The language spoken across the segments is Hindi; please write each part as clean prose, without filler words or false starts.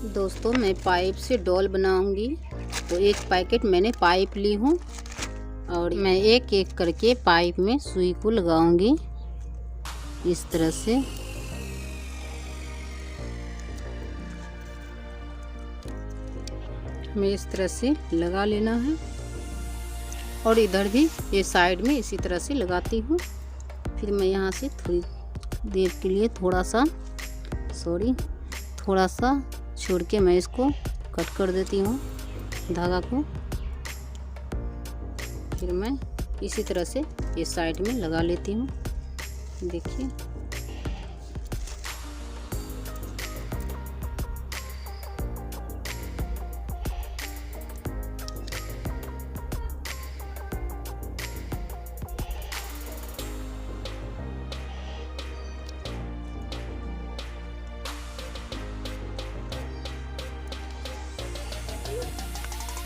दोस्तों मैं पाइप से डॉल बनाऊंगी। तो एक पैकेट मैंने पाइप ली हूँ और मैं एक एक करके पाइप में सुई को लगाऊंगी। इस तरह से हमें इस तरह से लगा लेना है और इधर भी ये साइड में इसी तरह से लगाती हूँ। फिर मैं यहाँ से थोड़ी देर के लिए थोड़ा सा छोड़ के मैं इसको कट कर देती हूँ धागा को। फिर मैं इसी तरह से ये साइड में लगा लेती हूँ। देखिए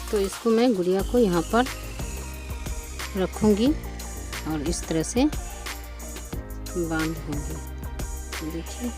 तो इसको मैं गुड़िया को यहाँ पर रखूँगी और इस तरह से बांध दूँगी। तो देखिए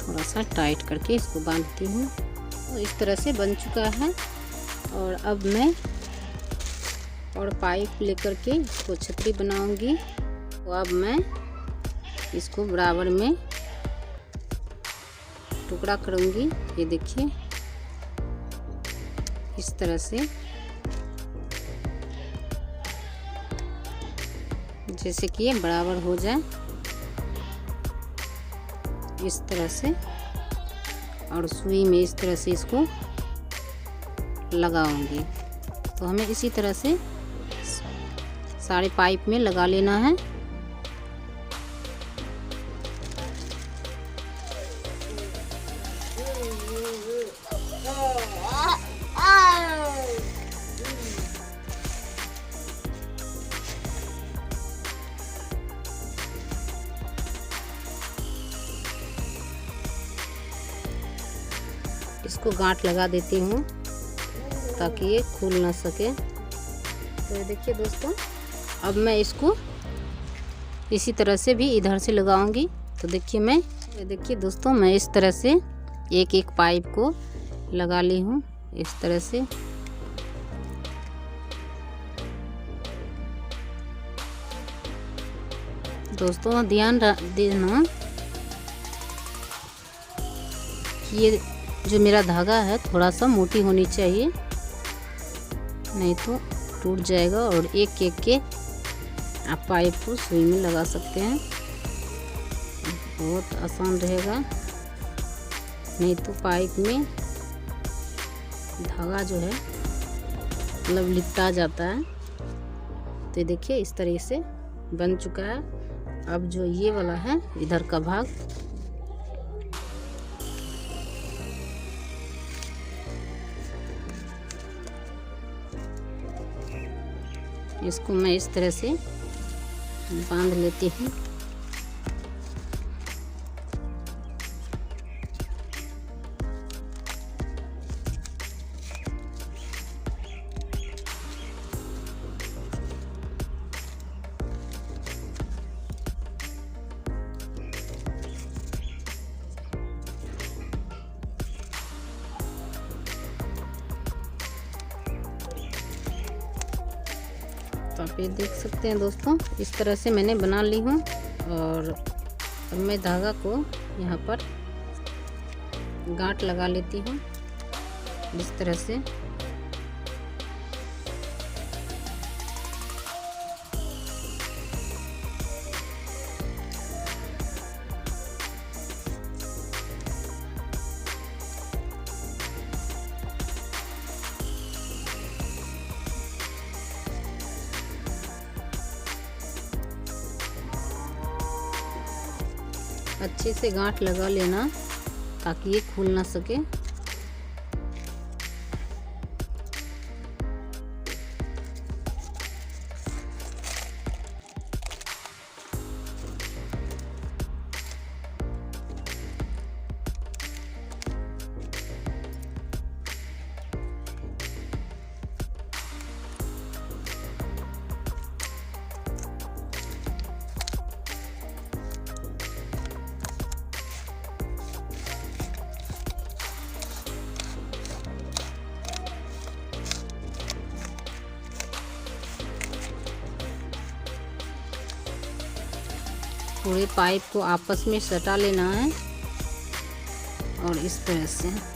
थोड़ा सा टाइट करके इसको बांधती हूँ। तो इस तरह से बन चुका है। और अब मैं पाइप लेकर के इसको छतरी बनाऊँगी। तो अब मैं इसको बराबर में टुकड़ा करूँगी। ये देखिए इस तरह से, जैसे कि ये बराबर हो जाए इस तरह से। और सुई में इस तरह से इसको लगाऊंगी। तो हमें इसी तरह से सारे पाइप में लगा लेना है। इसको गांठ लगा देती हूँ ताकि ये खुल ना सके। तो ये देखिए दोस्तों, अब मैं इसको इसी तरह से भी इधर से लगाऊंगी। तो देखिए दोस्तों, मैं इस तरह से एक एक पाइप को लगा ली हूँ इस तरह से। दोस्तों ध्यान देना कि ये जो मेरा धागा है थोड़ा सा मोटी होनी चाहिए, नहीं तो टूट जाएगा। और एक एक के आप पाइप को सुई में लगा सकते हैं, बहुत आसान रहेगा। नहीं तो पाइप में धागा जो है मतलब लिपटा जाता है। तो देखिए इस तरह से बन चुका है। अब जो ये वाला है इधर का भाग, इसको मैं इस तरह से बांध लेती हूँ। तो आप ये देख सकते हैं दोस्तों, इस तरह से मैंने बना ली हूँ। और अब मैं धागा को यहाँ पर गांठ लगा लेती हूँ इस तरह से। अच्छे से गांठ लगा लेना ताकि ये खुल ना सके। पूरे पाइप को आपस में सटा लेना है और इस तरह से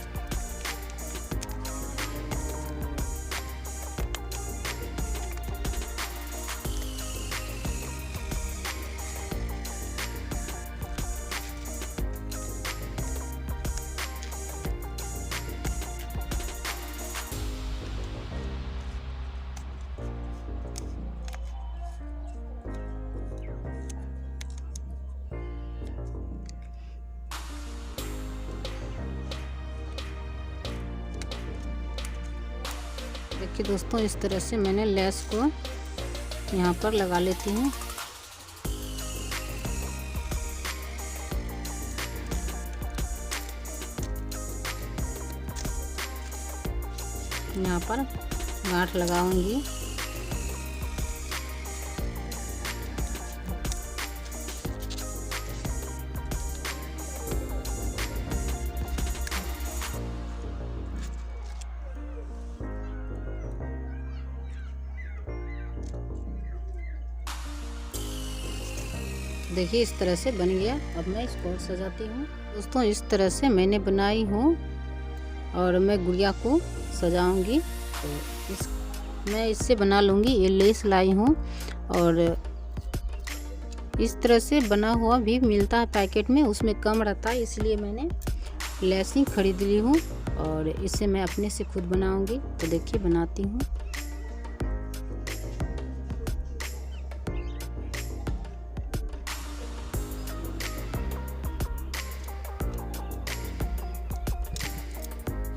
देखिए दोस्तों, इस तरह से मैंने लेस को यहाँ पर लगा लेती हूँ। यहाँ पर गांठ लगाऊंगी। देखिए इस तरह से बन गया। अब मैं इसको और सजाती हूँ। दोस्तों इस तरह से मैंने बनाई हूँ और मैं गुड़िया को सजाऊंगी। तो मैं इससे बना लूँगी। ये लेस लाई हूँ और इस तरह से बना हुआ भी मिलता है पैकेट में, उसमें कम रहता है, इसलिए मैंने लेस ही खरीद ली हूँ और इसे मैं अपने से खुद बनाऊंगी। तो देखिए बनाती हूँ।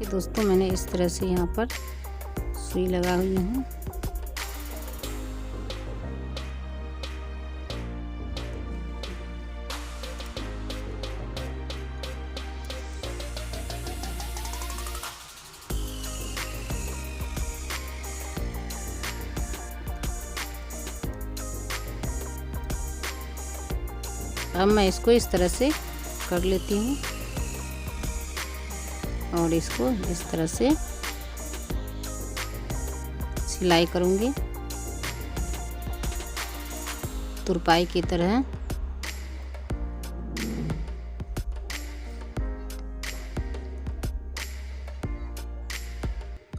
दोस्तों मैंने इस तरह से यहाँ पर सुई लगा हुई हूँ। अब मैं इसको इस तरह से कर लेती हूँ और इसको इस तरह से सिलाई करूँगी तुरपाई की तरह।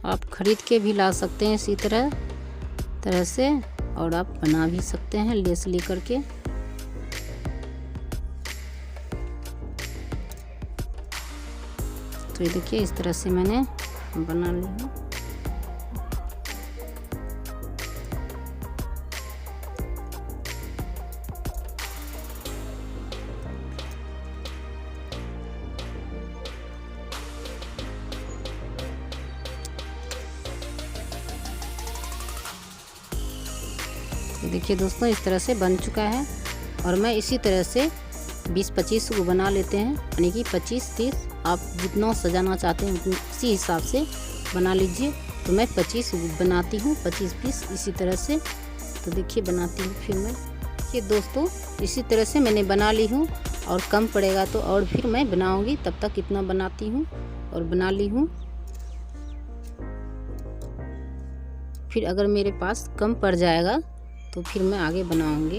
आप खरीद के भी ला सकते हैं इसी तरह से और आप बना भी सकते हैं लेस लेकर के। तो ये देखिए इस तरह से मैंने बना ली हूँ। तो देखिए दोस्तों इस तरह से बन चुका है और मैं इसी तरह से 20-25 को बना लेते हैं, यानी कि 25-30 आप जितना सजाना चाहते हैं उसी हिसाब से बना लीजिए। तो मैं 25 बनाती हूँ, 25 पीस इसी तरह से। तो देखिए बनाती हूँ फिर मैं। ये दोस्तों इसी तरह से मैंने बना ली हूँ और कम पड़ेगा तो और फिर मैं बनाऊँगी। तब तक इतना बनाती हूँ और बना ली हूँ। फिर अगर मेरे पास कम पड़ जाएगा तो फिर मैं आगे बनाऊँगी।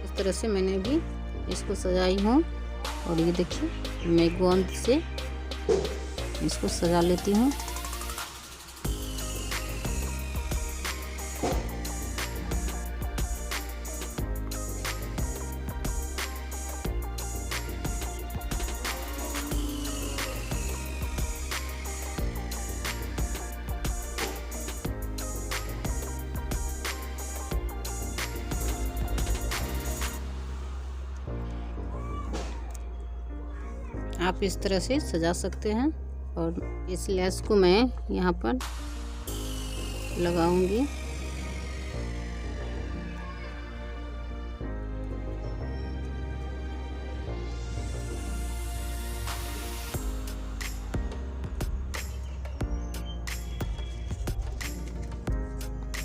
इस तरह से मैंने भी इसको सजाई हूँ और ये देखिए मैं गोंद से इसको सजा लेती हूँ। आप इस तरह से सजा सकते हैं और इस लेस को मैं यहाँ पर लगाऊंगी।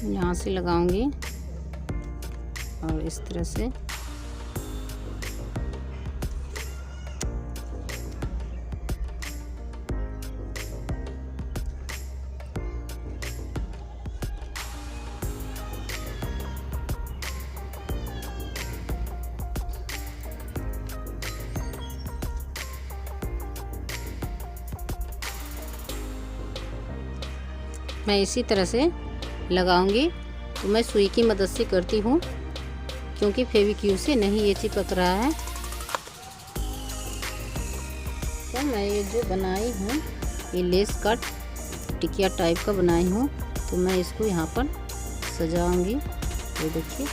यहाँ से लगाऊंगी और इस तरह से मैं इसी तरह से लगाऊंगी। तो मैं सुई की मदद से करती हूँ क्योंकि फेविक्यू से नहीं ये चिपक रहा है। तो मैं ये जो बनाई हूँ ये लेस कट टिकिया टाइप का बनाई हूँ, तो मैं इसको यहाँ पर सजाऊंगी। ये देखिए,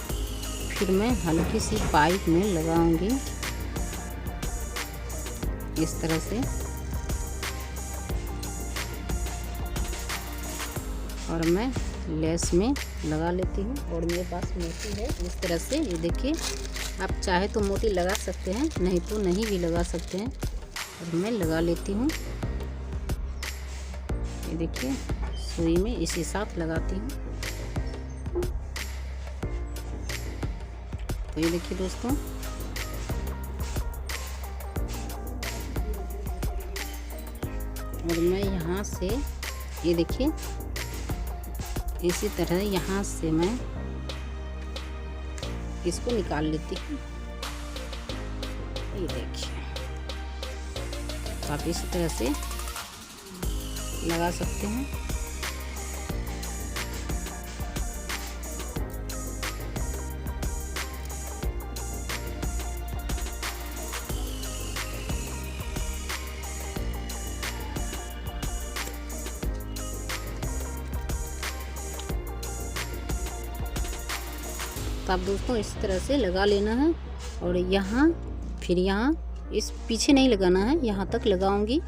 फिर मैं हल्की सी पाइप में लगाऊंगी इस तरह से, और मैं लेस में लगा लेती हूँ। और मेरे पास मोती है इस तरह से, ये देखिए, आप चाहे तो मोती लगा सकते हैं, नहीं तो नहीं भी लगा सकते हैं। और मैं लगा लेती हूँ, ये देखिए, सुई में इसी साथ लगाती हूँ। तो ये देखिए दोस्तों, और मैं यहाँ से ये देखिए इसी तरह यहाँ से मैं इसको निकाल लेती हूँ। ये देखिए, आप इसी तरह से लगा सकते हैं। तो आप दोस्तों इस तरह से लगा लेना है। और यहाँ फिर यहाँ इस पीछे नहीं लगाना है, यहाँ तक लगाऊंगी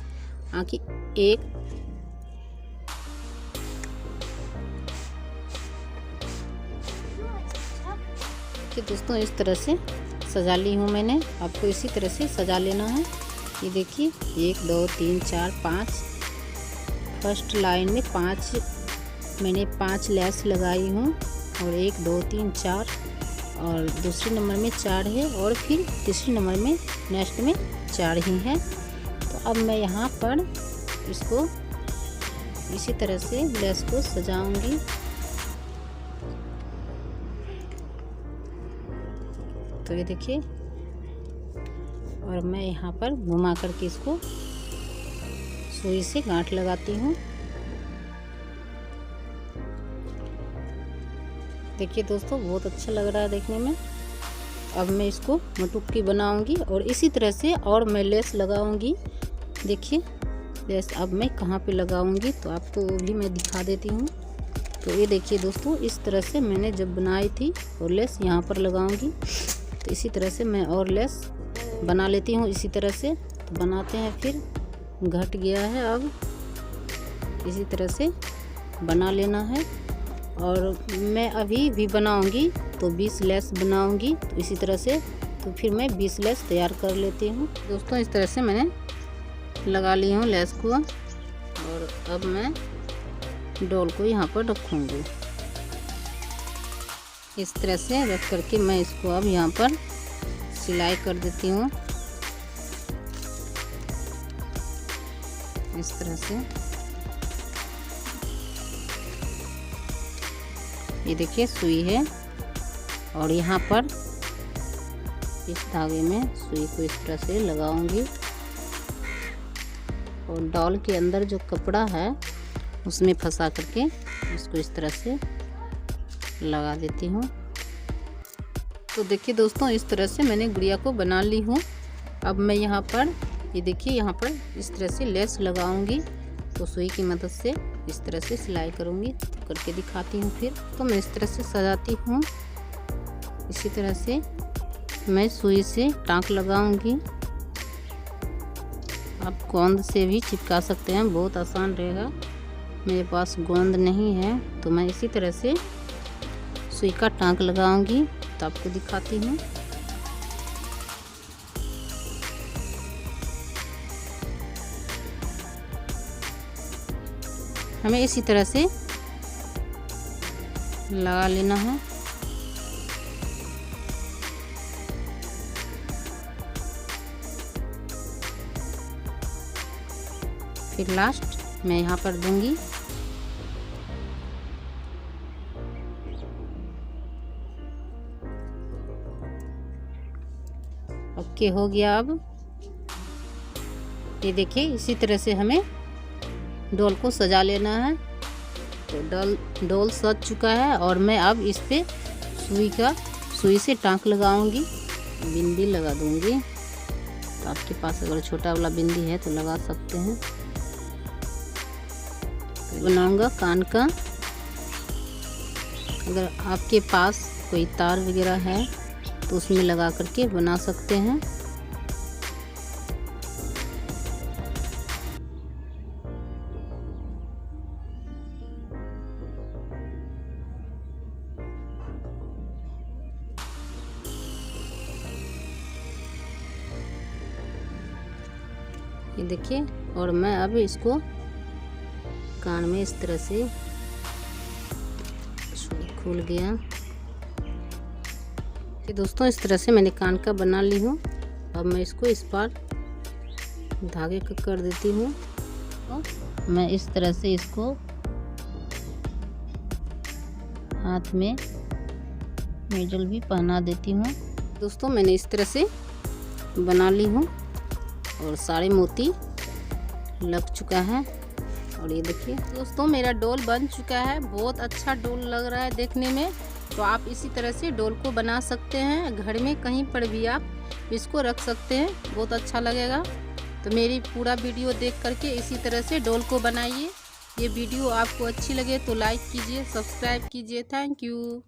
आकि एक कि दोस्तों इस तरह से सजा ली हूँ मैंने। आपको इसी तरह से सजा लेना है। ये देखिए, 1 2 3 4 5, फर्स्ट लाइन में 5 मैंने 5 लैस लगाई हूँ, और 1 2 3 4, और दूसरे नंबर में 4 है, और फिर तीसरे नंबर में नेक्स्ट में 4 ही है। तो अब मैं यहाँ पर इसको इसी तरह से लेस को सजाऊंगी। तो ये देखिए, और मैं यहाँ पर घुमा करके इसको सुई से गांठ लगाती हूँ। देखिए दोस्तों, बहुत अच्छा लग रहा है देखने में। अब मैं इसको मटुक्की बनाऊंगी और इसी तरह से और मैं लेस लगाऊंगी। देखिए लेस अब मैं कहाँ पे लगाऊंगी तो आपको वो भी मैं दिखा देती हूँ। तो ये देखिए दोस्तों, इस तरह से मैंने जब बनाई थी, और लेस यहाँ पर लगाऊंगी। तो इसी तरह से मैं और लेस बना लेती हूँ इसी तरह से। तो बनाते हैं, फिर घट गया है, अब इसी तरह से बना लेना है। और मैं अभी भी बनाऊंगी तो 20 लेस बनाऊंगी, तो इसी तरह से तो फिर मैं 20 लेस तैयार कर लेती हूँ। दोस्तों इस तरह से मैंने लगा ली हूँ लेस को, और अब मैं डॉल को यहाँ पर रखूँगी। इस तरह से रख करके मैं इसको अब यहाँ पर सिलाई कर देती हूँ इस तरह से। ये देखिए सुई है, और यहाँ पर इस धागे में सुई को इस तरह से लगाऊंगी, और डॉल के अंदर जो कपड़ा है उसमें फंसा करके इसको इस तरह से लगा देती हूँ। तो देखिए दोस्तों, इस तरह से मैंने गुड़िया को बना ली हूँ। अब मैं यहाँ पर ये देखिए, यहाँ पर इस तरह से लेस लगाऊंगी, तो सुई की मदद से इस तरह से सिलाई करूँगी। तो करके दिखाती हूँ फिर। तो मैं इस तरह से सजाती हूँ, इसी तरह से मैं सुई से टाँक लगाऊंगी। आप गोंद से भी चिपका सकते हैं, बहुत आसान रहेगा। मेरे पास गोंद नहीं है, तो मैं इसी तरह से सुई का टाँक लगाऊंगी। तो आपको दिखाती हूँ। हमें इसी तरह से लगा लेना है। फिर लास्ट मैं यहाँ पर दूंगी। ओके, हो गया। अब ये देखिए, इसी तरह से हमें डॉल को सजा लेना है। तो डोल सज चुका है और मैं अब इस पे सुई से टाँक लगाऊंगी, बिंदी लगा दूंगी। तो आपके पास अगर छोटा वाला बिंदी है तो लगा सकते हैं। तो बनाऊंगा कान का। अगर आपके पास कोई तार वगैरह है तो उसमें लगा करके बना सकते हैं। ये देखिए, और मैं अब इसको कान में इस तरह से खुल गया। तो दोस्तों इस तरह से मैंने कान का बना ली हूँ। अब मैं इसको इस पार धागे का कर देती हूँ। तो मैं इस तरह से इसको हाथ में मेजल भी पहना देती हूँ। दोस्तों मैंने इस तरह से बना ली हूँ और सारे मोती लग चुका है। और ये देखिए दोस्तों मेरा डोल बन चुका है। बहुत अच्छा डोल लग रहा है देखने में। तो आप इसी तरह से डोल को बना सकते हैं, घर में कहीं पर भी आप इसको रख सकते हैं, बहुत अच्छा लगेगा। तो मेरी पूरा वीडियो देख करके इसी तरह से डोल को बनाइए। ये वीडियो आपको अच्छी लगे तो लाइक कीजिए, सब्सक्राइब कीजिए। Thank you.